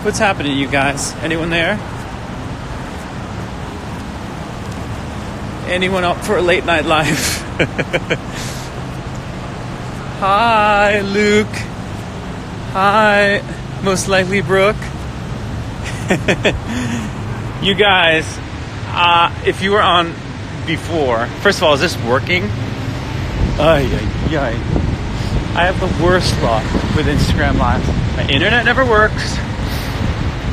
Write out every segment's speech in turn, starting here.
What's happening, you guys? Anyone there? Anyone up for a late night live? Hi, Luke. Hi, most likely Brooke. You guys, if you were on before, first of all, is this working? I have the worst luck with Instagram Live. My internet never works.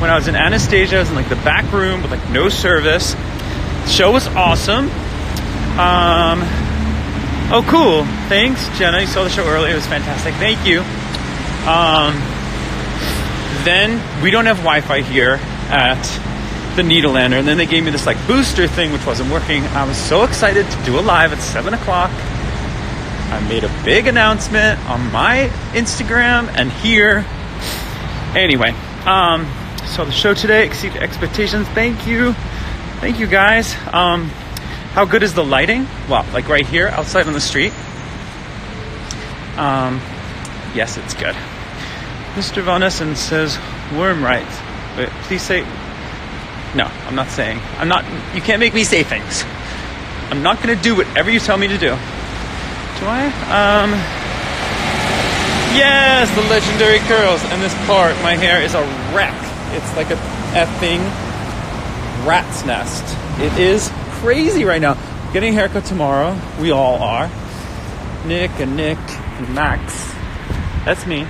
When I was in Anastasia, I was in like the back room with like no service. The show was awesome. Oh, cool. Thanks, Jenna. You saw the show earlier. It was fantastic. Thank you. Then we don't have Wi-Fi here at the Needlelander. And then they gave me this like booster thing, which wasn't working. I was so excited to do a live at 7 o'clock. I made a big announcement on my Instagram and here. Anyway, so the show today exceeded expectations. Thank you guys. How good is the lighting? Well, like right here outside on the street. Yes, it's good. Mr. Von Essen says worm rights. Wait, please say. No, I'm not saying. You can't make me say things. I'm not going to do whatever you tell me to do. Do I? Yes, the legendary curls. And this part, my hair is a wreck. It's like a effing rat's nest. It is crazy right now. Getting a haircut tomorrow. We all are. Nick and Max. That's me.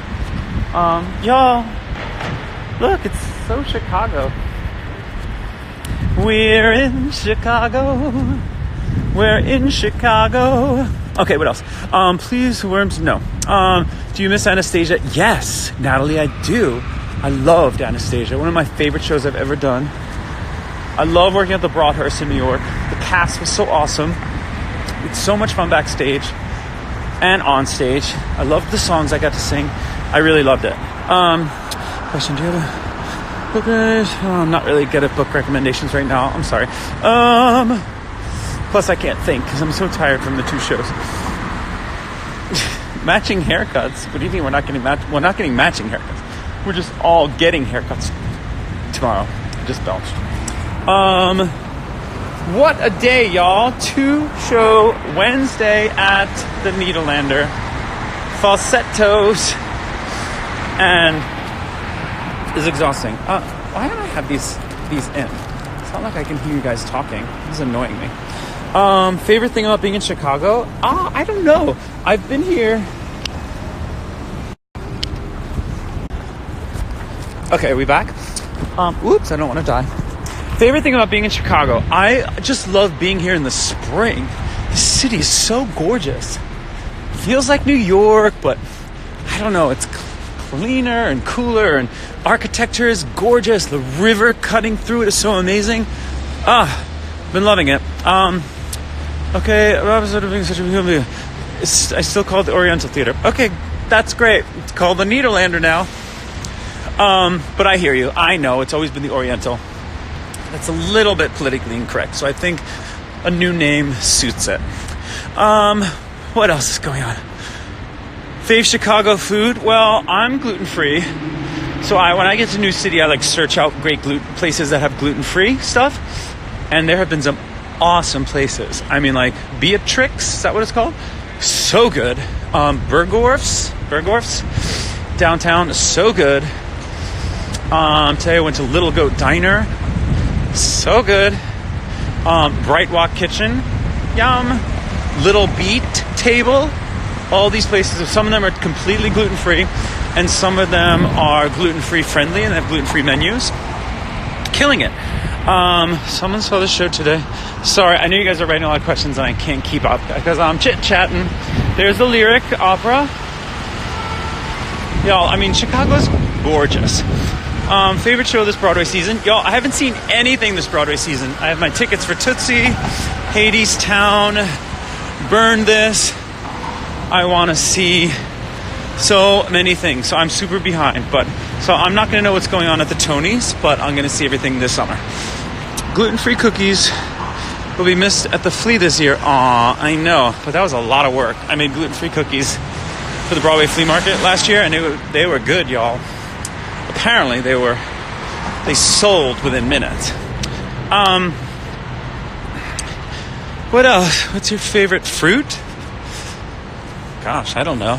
Y'all, look, it's so Chicago. We're in Chicago. We're in Chicago. Okay, what else? Please, worms, no. Do you miss Anastasia? Yes, Natalie, I do. I loved Anastasia. One of my favorite shows I've ever done. I love working at the Broadhurst in New York. The cast was so awesome. It's so much fun backstage and on stage. I loved the songs I got to sing. I really loved it. Question, do you have a book? I'm not really good at book recommendations right now. I'm sorry. Plus I can't think because I'm so tired from the two shows. Matching haircuts? What do you think? We're not getting matching haircuts. We're just all getting haircuts tomorrow. I just belched. What a day, y'all. 2-show Wednesday at the Needlelander. Falsettos. And it's exhausting. Why don't I have these in? It's not like I can hear you guys talking. This is annoying me. Favorite thing about being in Chicago? I don't know. I've been here. Okay, are we back? Oops, I don't want to die. Favorite thing about being in Chicago? I just love being here in the spring. The city is so gorgeous. Feels like New York, but I don't know. It's cleaner and cooler, and architecture is gorgeous. The river cutting through it is so amazing. Been loving it. Okay, I still call it the Oriental Theater. Okay, that's great. It's called the Needlelander now. But I hear you. I know it's always been the Oriental. That's a little bit politically incorrect, so I think a new name suits it. What else is going on? Fave Chicago food? Well, I'm gluten-free. So when I get to a new city, I like search out great places that have gluten-free stuff. And there have been some awesome places. I mean, like Beatrix, is that what it's called? So good. Bergdorf's downtown, so good. Today I went to Little Goat Diner. So good. Bright Walk Kitchen. Yum. Little Beat Table. All these places, some of them are completely gluten-free, and some of them are gluten-free friendly and have gluten-free menus. Killing it. Someone saw the show today. Sorry, I know you guys are writing a lot of questions and I can't keep up because I'm chit-chatting. There's the Lyric Opera. Y'all, I mean, Chicago's gorgeous. Favorite show this Broadway season? Y'all, I haven't seen anything this Broadway season. I have my tickets for Tootsie, Hades Town, Burn This. I want to see so many things. So I'm super behind. So I'm not going to know what's going on at the Tonys, but I'm going to see everything this summer. Gluten-free cookies will be missed at the Flea this year. Aw, I know. But that was a lot of work. I made gluten-free cookies for the Broadway Flea Market last year, and they were good, y'all. Apparently, they were they sold within minutes. What else? What's your favorite fruit? Gosh, I don't know.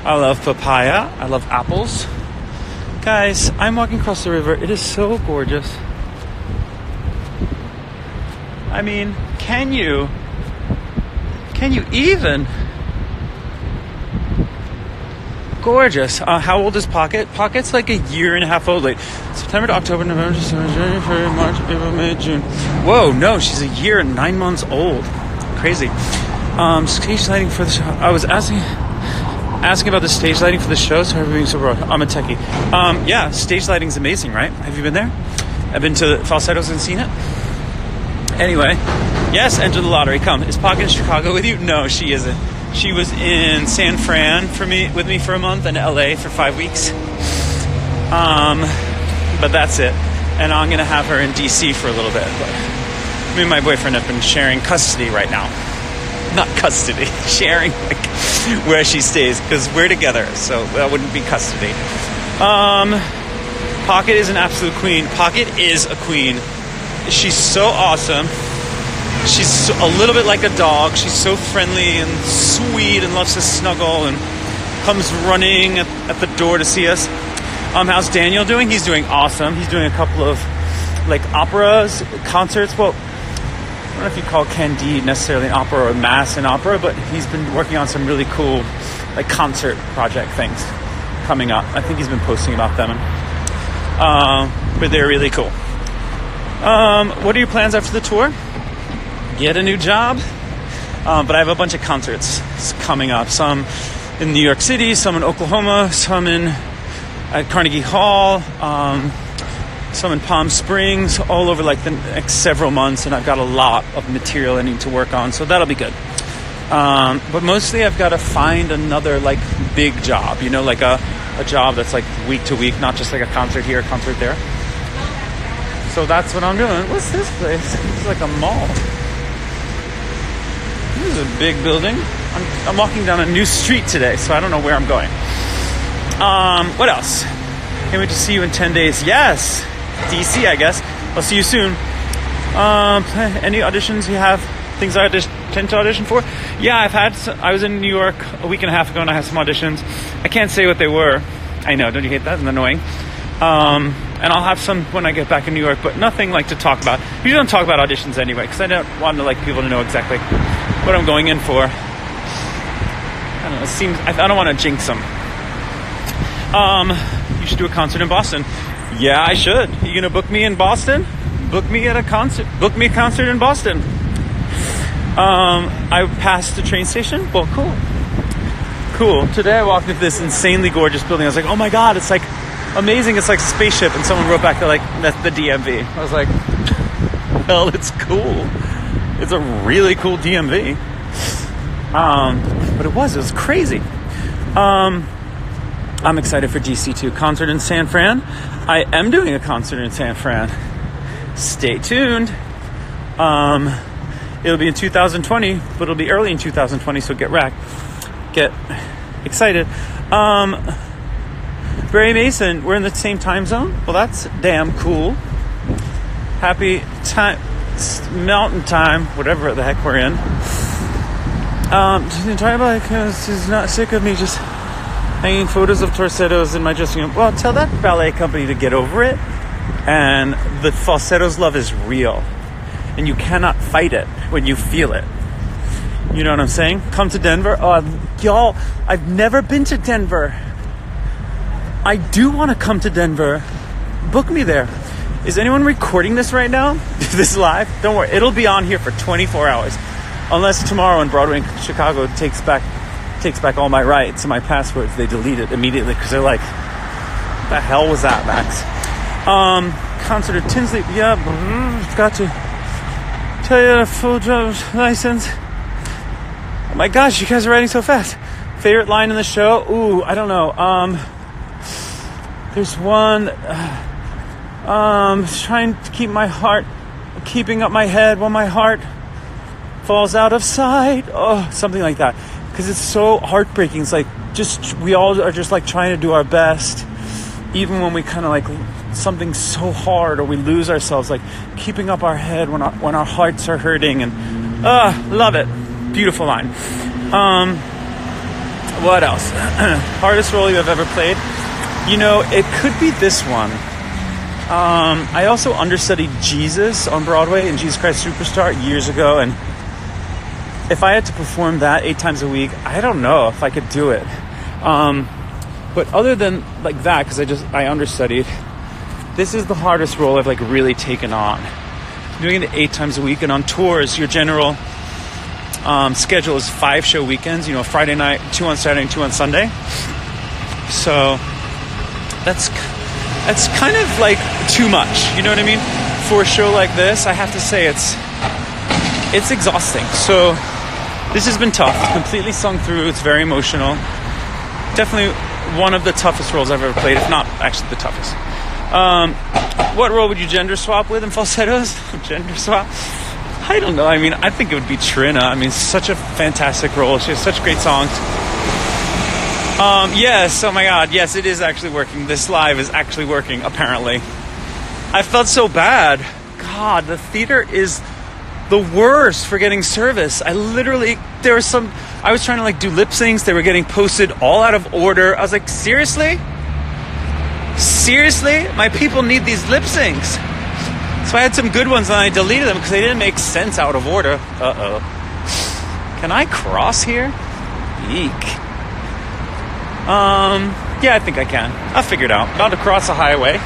I love papaya. I love apples. Guys, I'm walking across the river. It is so gorgeous. I mean, can you even? Gorgeous. How old is Pocket? Pocket's like a year and a half old. Like September to October, November, December, January, February, March, April, May, June. Whoa, no, she's a year and 9 months old. Crazy. Stage lighting for the show. I was asking about the stage lighting for the show. So everything's so broad. I'm a techie. Yeah, stage lighting's amazing, right? Have you been there? I've been to the Falsettos and seen it. Anyway, yes, enter the lottery. Come. Is Pocket in Chicago with you? No, she isn't. She was in San Fran with me for a month and LA for 5 weeks. But that's it. And I'm going to have her in DC for a little bit. But me and my boyfriend have been sharing custody right now. Not custody, sharing like where she stays because we're together. So that wouldn't be custody. Pocket is an absolute queen. Pocket is a queen. She's so awesome. She's a little bit like a dog. She's so friendly and sweet and loves to snuggle and comes running at the door to see us. How's Daniel doing? He's doing awesome. He's doing a couple of like operas, concerts. Well, I don't know if you call Candide necessarily an opera or mass an opera, but he's been working on some really cool like concert project things coming up. I think he's been posting about them. But they're really cool. What are your plans after the tour? Get a new job, but I have a bunch of concerts coming up. Some in New York City, some in Oklahoma, some at Carnegie Hall, some in Palm Springs, all over like the next several months. And I've got a lot of material I need to work on, so that'll be good. But mostly I've got to find another like big job, you know, like a job that's like week to week, not just like a concert here, a concert there. So that's what I'm doing. What's this place? It's like a mall. This is a big building. I'm walking down a new street today, so I don't know where I'm going. What else? Can't wait to see you in 10 days. Yes, DC, I guess. I'll see you soon. Any auditions you have? Things I tend to audition for? Yeah, I was in New York a week and a half ago, and I had some auditions. I can't say what they were. I know, don't you hate that? It's annoying. And I'll have some when I get back in New York, but nothing like to talk about. We don't talk about auditions anyway, because I don't want to like people to know exactly what I'm going in for. I don't know. I don't want to jinx them. You should do a concert in Boston. Yeah, I should. You gonna book me in Boston? Book me at a concert. Book me a concert in Boston. I passed the train station. Well, cool. Today I walked into this insanely gorgeous building. I was like, oh my god, it's like amazing. It's like a spaceship. And someone wrote back, they're like, that's the DMV. I was like, well, it's cool. It's a really cool DMV. But it was crazy. I'm excited for DC too. Concert in San Fran. I am doing a concert in San Fran. Stay tuned. It'll be in 2020, but it'll be early in 2020, so get excited. Barry Mason, we're in the same time zone. Well, that's damn cool. Happy time, mountain time, whatever the heck we're in. She's not sick of me just hanging photos of torsettos in my dressing room. Well, tell that ballet company to get over it. And the falsettos love is real. And you cannot fight it when you feel it. You know what I'm saying? Come to Denver. Y'all, I've never been to Denver. I do want to come to Denver. Book me there. Is anyone recording this right now? This is live? Don't worry. It'll be on here for 24 hours. Unless tomorrow in Broadway in Chicago takes back all my rights and my passwords. They delete it immediately because they're like, what the hell was that, Max? Concert at Tinsley. Yeah, got to tell you a full driver's license. Oh my gosh, you guys are writing so fast. Favorite line in the show? Ooh, I don't know. There's one. Trying to keep my heart, keeping up my head while my heart falls out of sight. Oh, something like that. Because it's so heartbreaking. It's like we all are just like trying to do our best, even when we kind of like something so hard, or we lose ourselves, like keeping up our head when our hearts are hurting. And love it. Beautiful line. What else? Hardest role you have ever played? You know, it could be this one. I also understudied Jesus on Broadway in Jesus Christ Superstar years ago, and if I had to perform that 8 times a week, I don't know if I could do it. But other than like that, because I understudied, this is the hardest role I've like really taken on. Doing it 8 times a week, and on tours, your general schedule is 5 show weekends. You know, Friday night, 2 on Saturday, and 2 on Sunday. So that's kind of like too much. You know what I mean? For a show like this, I have to say it's exhausting. So this has been tough. It's completely sung through. It's very emotional. Definitely one of the toughest roles I've ever played, if not actually the toughest. What role would you gender swap with in falsettos? Gender swap? I don't know. I mean, I think it would be Trina. I mean, such a fantastic role. She has such great songs. Yes, oh my God. Yes, it is actually working. This live is actually working, apparently. I felt so bad. God, the theater is the worst for getting service. I was trying to like do lip syncs. They were getting posted all out of order. I was like, seriously? Seriously? My people need these lip syncs. So I had some good ones and I deleted them because they didn't make sense out of order. Uh-oh. Can I cross here? Eek. Yeah, I think I can. I'll figure it out. About to cross a highway.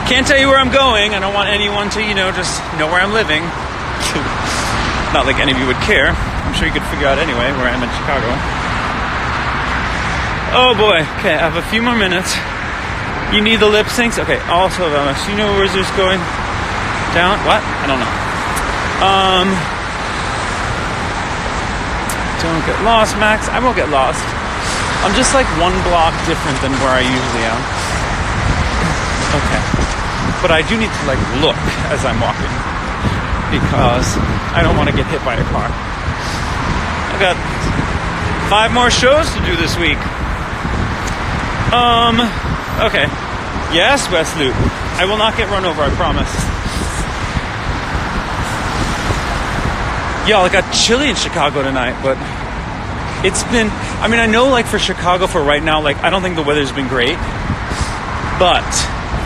Can't tell you where I'm going. I don't want anyone to, just know where I'm living. Not like any of you would care. I'm sure you could figure out anyway where I'm in Chicago. Oh boy. Okay, I have a few more minutes. You need the lip syncs? Okay, also Vamos. You know where's this going? Down? What? I don't know. Don't get lost, Max. I won't get lost. I'm just like one block different than where I usually am. Okay. But I do need to like look as I'm walking, because I don't want to get hit by a car. I got 5 more shows to do this week. Okay. Yes, West Loop. I will not get run over, I promise. Y'all, it got chilly in Chicago tonight, but it's been, I know like for Chicago for right now, like I don't think the weather's been great. But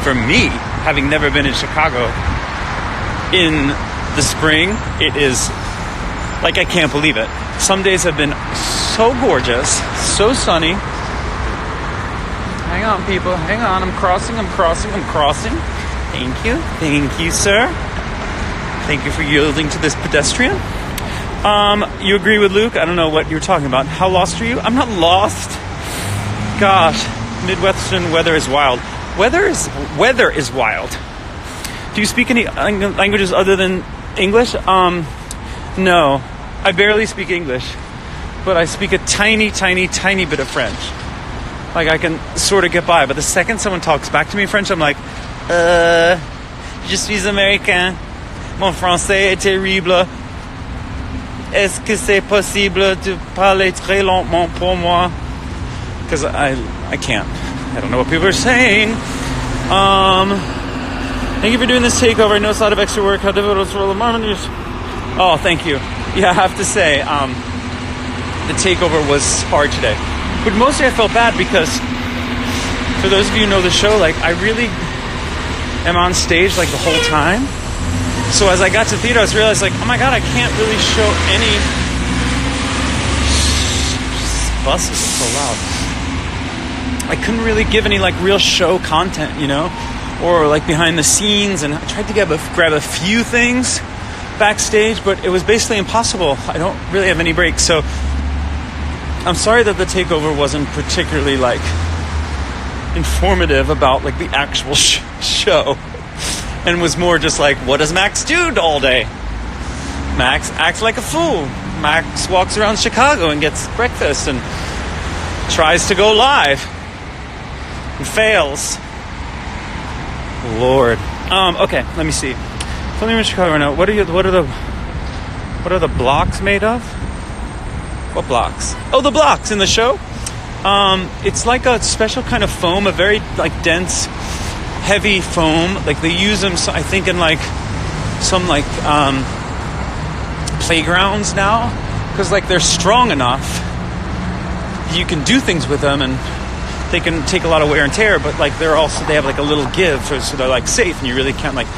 for me, having never been in Chicago in the spring, it is like I can't believe it. Some days have been so gorgeous, so sunny. Hang on, people. Hang on. I'm crossing. Thank you, sir. Thank you for yielding to this pedestrian. You agree with Luke? I don't know what you're talking about. How lost are you? I'm not lost. Gosh, Midwestern weather is wild. Weather is wild. Do you speak any languages other than English? No. I barely speak English, but I speak a tiny bit of French. Like I can sort of get by, but the second someone talks back to me in French, I'm like, je suis américain. Mon français est terrible. Est-ce que c'est possible de parler très lentement pour moi? Because I can't. I don't know what people are saying. Thank you for doing this takeover. I know it's a lot of extra work. How difficult it is for all the Mormons. Oh, thank you. Yeah, I have to say, the takeover was hard today. But mostly I felt bad because, for those of you who know the show, like, I really am on stage, like, the whole time. So as I got to the theater, I realized, like, oh my God, I can't really show any... This bus is so loud. I couldn't really give any, like, real show content, or, like, behind the scenes. And I tried to grab a few things backstage, but it was basically impossible. I don't really have any breaks, so... I'm sorry that the takeover wasn't particularly, like, informative about, like, the actual show. And was more just like, what does Max do all day? Max acts like a fool. Max walks around Chicago and gets breakfast and tries to go live. And fails. Lord. Okay, let me see. So I'm in Chicago right now. What are the blocks made of? What blocks? Oh, the blocks in the show. It's like a special kind of foam, a very like dense heavy foam. Like they use them, I think, in like some like playgrounds now, because like they're strong enough. You can do things with them, and they can take a lot of wear and tear. But like they have like a little give, so they're like safe, and you really can't like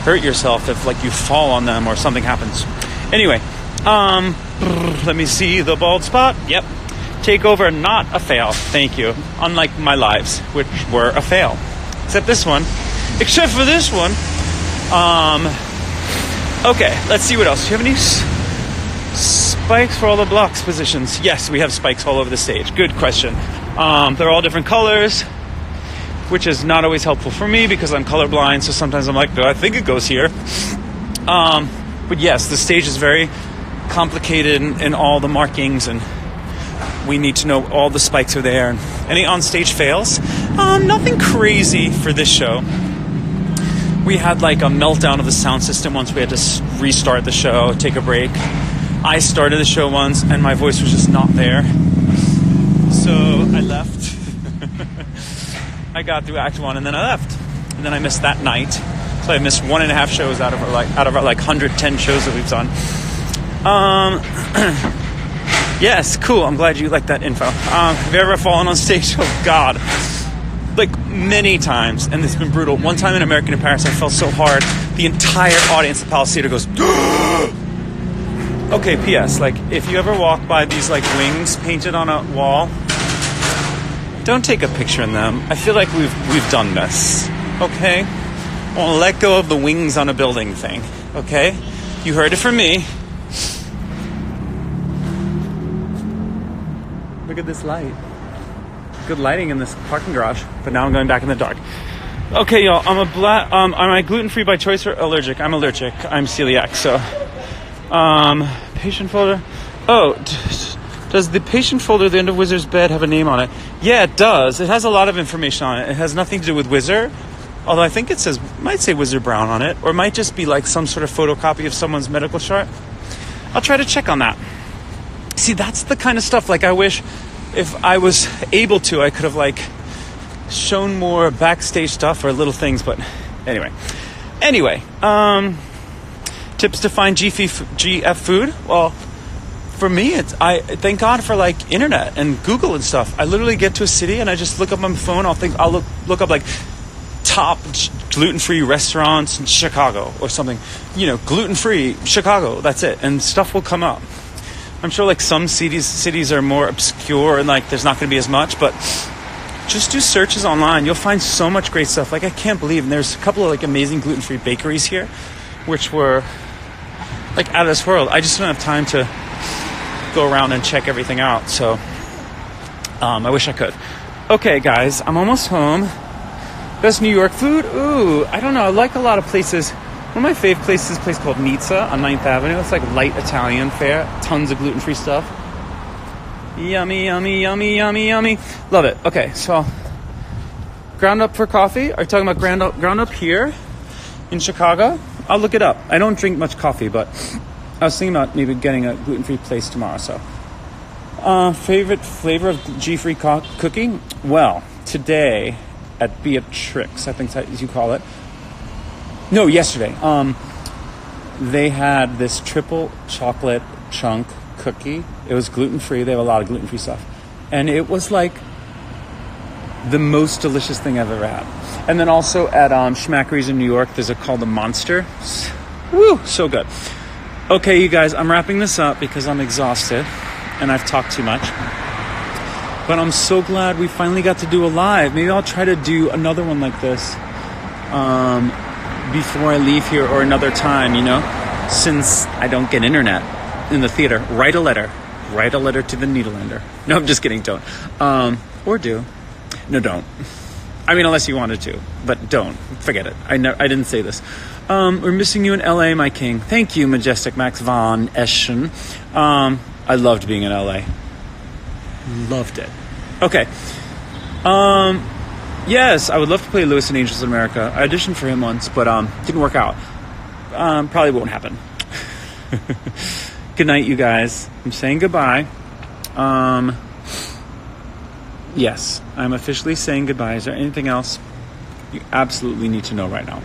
hurt yourself if like you fall on them or something happens. Anyway, let me see the bald spot. Yep. Takeover, not a fail. Thank you. Unlike my lives, which were a fail. Except this one. Except for this one. Okay, let's see what else. Do you have any spikes for all the blocks positions? Yes, we have spikes all over the stage. Good question. They're all different colors, which is not always helpful for me because I'm colorblind. So sometimes I'm like, I think it goes here. But yes, the stage is very complicated in all the markings, and we need to know all the spikes are there. Any on-stage fails? Nothing crazy for this show. We had like a meltdown of the sound system once. We had to restart the show, take a break. I started the show once, and my voice was just not there. So I left. I got through Act 1, and then I left. And then I missed that night. So I missed 1.5 shows out of our 110 shows that we've done. Yes, cool. I'm glad you like that info. Have you ever fallen on stage? Oh, God. Like, many times. And it's been brutal. One time in American in Paris, I fell so hard, the entire audience at Palace Theater goes, Okay, P.S. Like, if you ever walk by these, like, wings painted on a wall, don't take a picture in them. I feel like we've done this. Okay? I want to let go of the wings on a building thing. Okay? You heard it from me. Look at this light. Good lighting in this parking garage, but now I'm going back in the dark. Okay, y'all. Am I gluten-free by choice or allergic? I'm allergic. I'm celiac. So, patient folder. Oh, does the patient folder at the end of Wizard's bed have a name on it? Yeah, it does. It has a lot of information on it. It has nothing to do with Wizard, although I think it might say Wizard Brown on it, or it might just be like some sort of photocopy of someone's medical chart. I'll try to check on that. See, that's the kind of stuff, like, I wish if I was able to, I could have, like, shown more backstage stuff or little things, but anyway. Tips to find GF food? Well, for me, I thank God for, like, internet and Google and stuff. I literally get to a city and I just look up on my phone. I'll look up, like, top gluten-free restaurants in Chicago or something. You know, gluten-free Chicago, that's it. And stuff will come up. I'm sure like some cities are more obscure and like there's not going to be as much, but just do searches online. You'll find so much great stuff. Like I can't believe, and there's a couple of like amazing gluten-free bakeries here, which were like out of this world. I just don't have time to go around and check everything out. So I wish I could. Okay, guys, I'm almost home. Best New York food? Ooh, I don't know. I like a lot of places. One of my fave places is a place called Nizza on 9th Avenue. It's like light Italian fare. Tons of gluten-free stuff. Yummy, yummy, yummy, yummy, yummy. Love it. Okay, so ground up for coffee. Are you talking about ground up here in Chicago? I'll look it up. I don't drink much coffee, but I was thinking about maybe getting a gluten-free place tomorrow. So, favorite flavor of G-free cookie? Well, today at Beatrix, I think that's what you call it. No, yesterday. They had this triple chocolate chunk cookie. It was gluten-free. They have a lot of gluten-free stuff. And it was like the most delicious thing I've ever had. And then also at Schmackery's in New York, there's called the Monster. Woo, so good. Okay, you guys, I'm wrapping this up because I'm exhausted and I've talked too much. But I'm so glad we finally got to do a live. Maybe I'll try to do another one like this. Before I leave here or another time, you know, since I don't get internet in the theater. Write a letter to the Nederlander. No, I'm just kidding. Don't. Or do. No, don't. I mean, unless you wanted to, but don't. Forget it. I didn't say this. We're missing you in LA, my king. Thank you, Majestic Max von Eschen. I loved being in LA. Loved it. Okay. Yes, I would love to play Lewis and Angels in America. I auditioned for him once, but didn't work out. Probably won't happen. Good night, you guys. I'm saying goodbye. Yes, I'm officially saying goodbye. Is there anything else? you absolutely need to know right now.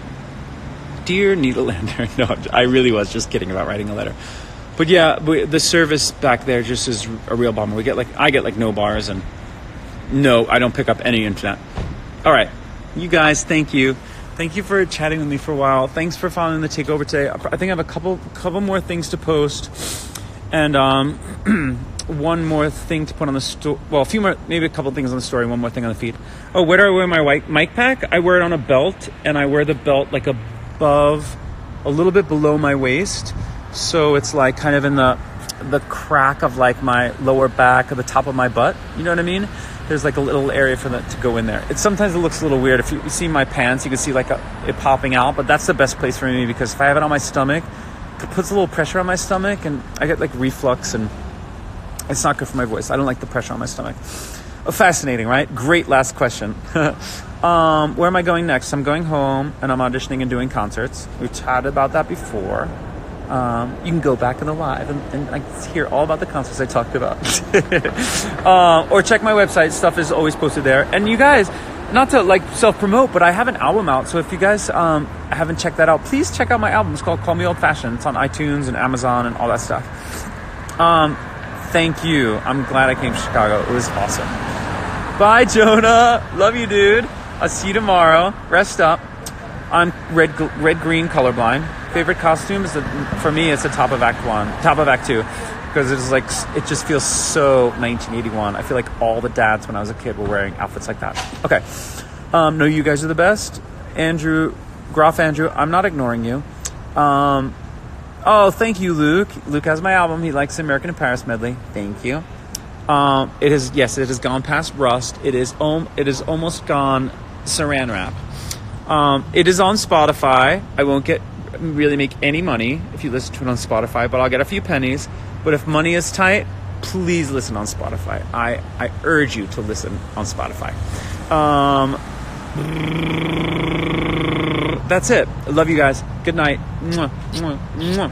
Dear Nederlander. No, I really was just kidding about writing a letter. But yeah, the service back there just is a real bummer. I get like no bars, and no, I don't pick up any internet. All right, you guys, thank you. Thank you for chatting with me for a while. Thanks for following the takeover today. I think I have a couple more things to post, and one more thing to put on the story. Well, a few more, maybe a couple things on the story. One more thing on the feed. Oh, where do I wear my white mic pack? I wear it on a belt, and I wear the belt like above, a little bit below my waist. So it's like kind of in the crack of like my lower back or the top of my butt. You know what I mean? There's like a little area for that to go in there. Sometimes it looks a little weird. If you see my pants, you can see like it popping out, but that's the best place for me, because if I have it on my stomach, it puts a little pressure on my stomach, and I get like reflux, and it's not good for my voice. I don't like the pressure on my stomach. Oh, fascinating, right? Great last question. Where am I going next? I'm going home, and I'm auditioning and doing concerts. We've chatted about that before. You can go back in the live and hear all about the concerts I talked about. Or check my website. Stuff is always posted there. And you guys, not to like self-promote, but I have an album out. So if you guys haven't checked that out, please check out my album. It's called Call Me Old Fashioned. It's on iTunes and Amazon and all that stuff. Thank you. I'm glad I came to Chicago. It was awesome. Bye, Jonah. Love you, dude. I'll see you tomorrow. Rest up. I'm red-green colorblind. Favorite costume is for me, it's the top of Act 2, because it's like, it just feels so 1981. I feel like all the dads when I was a kid were wearing outfits like that. Okay. No, you guys are the best. Groff Andrew, I'm not ignoring you. Oh, thank you, Luke. Luke has my album. He likes the American in Paris medley. Thank you. It has gone past rust. It is almost gone saran wrap. It is on Spotify. I won't really make any money if you listen to it on Spotify, but I'll get a few pennies. But if money is tight, please listen on Spotify. I urge you to listen on Spotify. That's it. I love you guys. Good night. Mwah, mwah, mwah.